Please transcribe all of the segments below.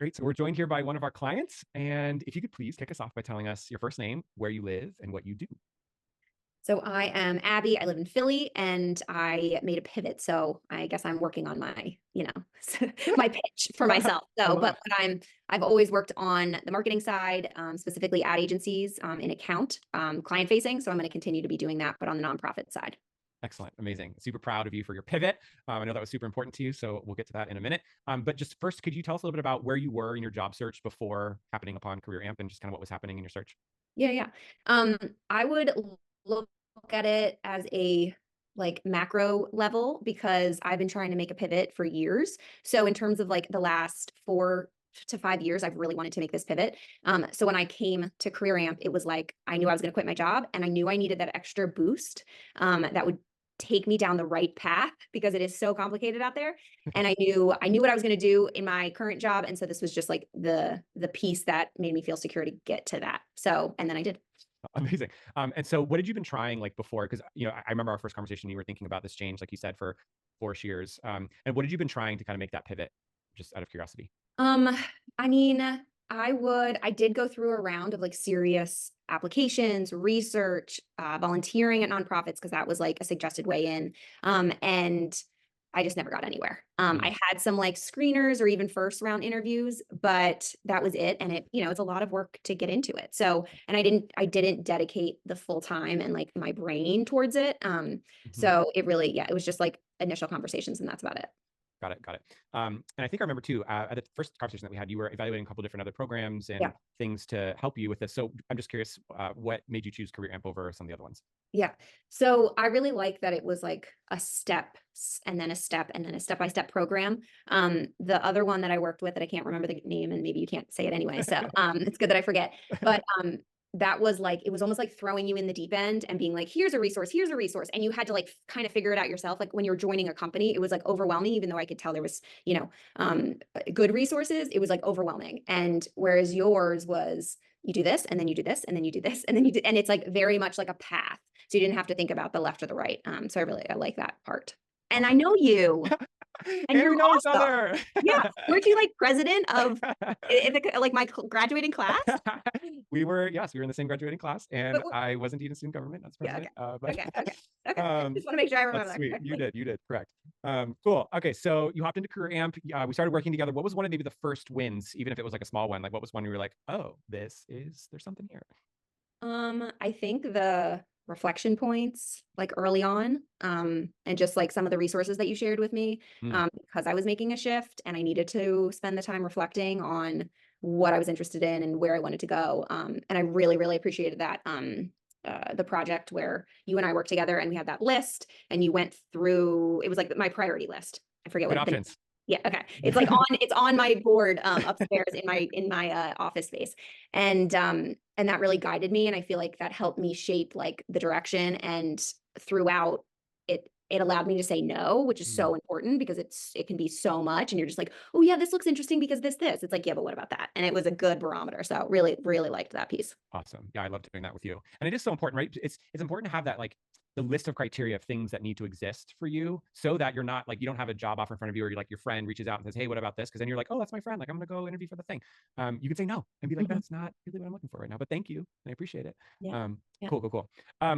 Great. So we're joined here by one of our clients. And if you could please kick us off by telling us your first name, where you live, and what you do. So I am Abby. I live in Philly and I made a pivot. So I guess I'm working on my, my pitch for myself. I So, love but it. I've always worked on the marketing side, specifically ad agencies, in account, client facing. So I'm going to continue to be doing that, but on the nonprofit side. Excellent. Amazing. Super proud of you for your pivot. I know that was super important to you. So we'll get to that in a minute. But just first, could you tell us a little bit about where you were in your job search before happening upon Career Amp and just kind of what was happening in your search? Yeah, yeah. I would look at it as a like macro level because I've been trying to make a pivot for years. So in terms of like the last 4 to 5 years, I've really wanted to make this pivot. So when I came to Career Amp, it was like I knew I was going to quit my job and I knew I needed that extra boost that would take me down the right path because it is so complicated out there. And I knew what I was going to do in my current job. And so this was just like the piece that made me feel secure to get to that. So, and then I did. Amazing. And so what had you been trying like before? Because, I remember our first conversation, you were thinking about this change, like you said, for 4 years. And what had you been trying to kind of make that pivot, just out of curiosity? Um, I mean, I did go through a round of like serious applications, research, volunteering at nonprofits because that was like a suggested way in. And I just never got anywhere. Mm, I had some like screeners or even first round interviews, but that was it. And it's a lot of work to get into it. So, and I didn't dedicate the full time and like my brain towards it. mhm. So it really, yeah, it was just like initial conversations and that's about it. Got it. Got it. And I think I remember too, at the first conversation that we had, you were evaluating a couple different other programs Yeah. and things to help you with this. So I'm just curious, what made you choose Career Amp over some of the other ones? Yeah. So I really like that it was like a step and then a step and then a step-by-step program. The other one that I worked with that I can't remember the name and maybe you can't say it anyway. So it's good that I forget. But that was like it was almost like throwing you in the deep end and being like, here's a resource, here's a resource. And you had to like kind of figure it out yourself. Like when you're joining a company, it was like overwhelming, even though I could tell there was, good resources, it was like overwhelming. And whereas yours was you do this and then you do this and then you do this and then you do and it's like very much like a path so you didn't have to think about the left or the right. So I like that part. And I Awesome. know you, and And you're we know each awesome. other. Yeah, weren't you like president of like my graduating class? Yes, we were in the same graduating class, and But I was indeed in student government as yeah, president. But okay. um, Just want to make sure I remember that's that sweet. correctly. You did, correct. Cool. Okay, so you hopped into Career Amp. We started working together. What was one of maybe the first wins, even if it was like a small one? Like, what was one where you were like, oh, there's something here. I think the reflection points like early on, and just like some of the resources that you shared with me, Mm, because I was making a shift and I needed to spend the time reflecting on what I was interested in and where I wanted to go. And I really, really appreciated that. The project where you and I worked together and we had that list and you went through, it was like my priority list. I forget good what the options. yeah, okay. It's on my board upstairs in my office space. And that really guided me and I feel like that helped me shape like the direction and throughout it allowed me to say no, which is Mm, so important because it can be so much and you're just like, "Oh yeah, this looks interesting because this." It's like, "Yeah, but what about that?" And it was a good barometer. So really really liked that piece. awesome. Yeah, I love doing that with you. And it is so important, right? It's important to have that like the list of criteria of things that need to exist for you so that you're not like you don't have a job offer in front of you or you're like your friend reaches out and says, hey, what about this? Because then you're like, oh, that's my friend. Like I'm gonna go interview for the thing. You can say no and be like, Mhm. that's not really what I'm looking for right now, but thank you. And I appreciate it. Yeah. Yeah. Cool, cool, cool.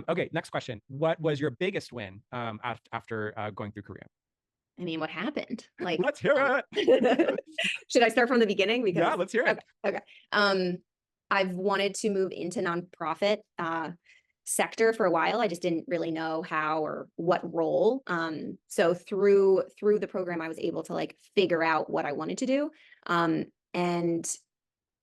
Okay, next question. What was your biggest win after going through Korea? I mean, what happened? Like, Let's hear it. should I start from the beginning? Yeah, Because let's hear it. okay, okay. I've wanted to move into nonprofit sector for a while. I just didn't really know how or what role. So through the program, I was able to like figure out what I wanted to do. And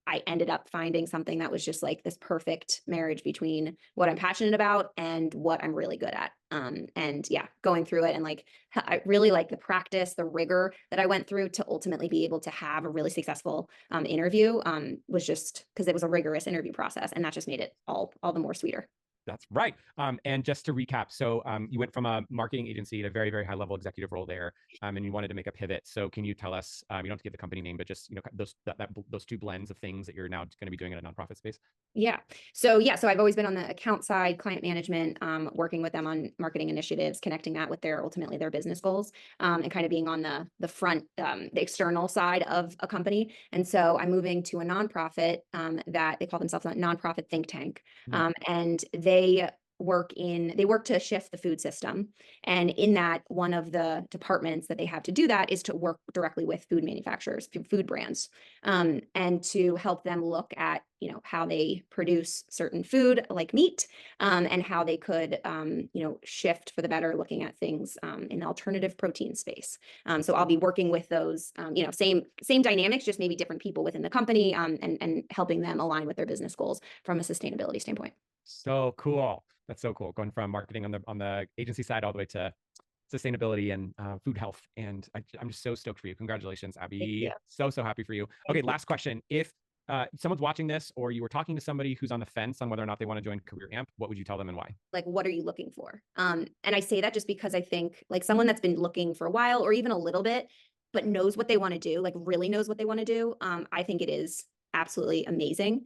I ended up finding something that was just like this perfect marriage between what I'm passionate about and what I'm really good at. And yeah, going through it and like I really like the practice, the rigor that I went through to ultimately be able to have a really successful interview was just because it was a rigorous interview process, and that just made it all the more sweeter. That's right. And just to recap, so you went from a marketing agency to a very, very high level executive role there, and you wanted to make a pivot. So can you tell us, you don't have to give the company name, but just those two blends of things that you're now going to be doing in a nonprofit space? Yeah. So I've always been on the account side, client management, working with them on marketing initiatives, connecting that with ultimately their business goals, and kind of being on the front, the external side of a company. And so I'm moving to a nonprofit, that they call themselves a nonprofit think tank. Mm. And they work to shift the food system. And in that, one of the departments that they have to do that is to work directly with food manufacturers, food brands, and to help them look at, how they produce certain food like meat, and how they could, shift for the better, looking at things, in the alternative protein space. So I'll be working with those, same dynamics, just maybe different people within the company, and helping them align with their business goals from a sustainability standpoint. So cool. That's so cool. Going from marketing on the agency side all the way to sustainability and food health. And I'm just so stoked for you. Congratulations, Thank you. Abby. So happy for you. Thank Okay, you. last question. If someone's watching this, or you were talking to somebody who's on the fence on whether or not they want to join Career Amp, what would you tell them and why? Like, what are you looking for? And I say that just because I think like someone that's been looking for a while or even a little bit, but knows what they want to do, like really knows what they want to do. I think it is absolutely amazing.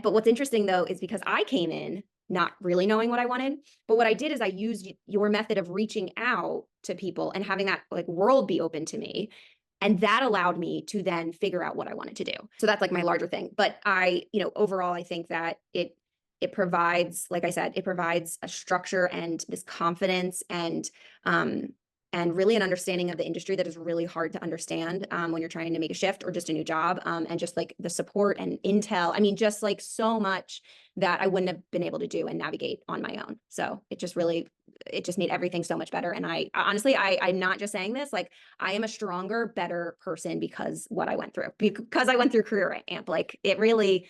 But what's interesting though is because I came in not really knowing what I wanted, but what I did is I used your method of reaching out to people and having that like world be open to me. And that allowed me to then figure out what I wanted to do. So that's like my larger thing. But overall, I think that it provides, like I said, it provides a structure and this confidence and really an understanding of the industry that is really hard to understand, when you're trying to make a shift or just a new job, and just like the support and intel. I mean, just like so much that I wouldn't have been able to do and navigate on my own. So it just made everything so much better. And I honestly, I'm not just saying this, like I am a stronger, better person because what I went through, because I went through Career Amp. Like it really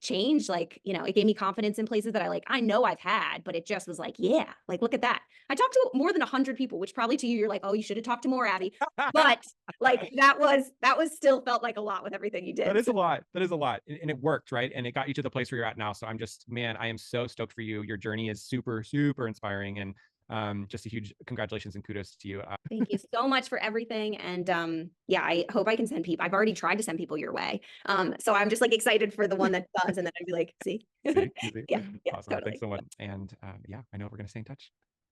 changed. Like, it gave me confidence in places that I know I've had, but it just was like, yeah, like, look at that. I talked to more than 100 people, which probably to you, you're like, oh, you should have talked to more, Abby. But like, that was still felt like a lot with everything you That did. is a lot. That is a lot. And it worked, right? And it got you to the place where you're at now. So man, I am so stoked for you. Your journey is super, super inspiring. And just a huge congratulations and kudos to you. Thank you so much for everything. And yeah, I hope I can send people. I've already tried to send people your way. So I'm just like excited for the one that does. And then I'd be like, see, See, you see. yeah, Awesome. totally. Thanks so much. And yeah, I know we're going to stay in touch.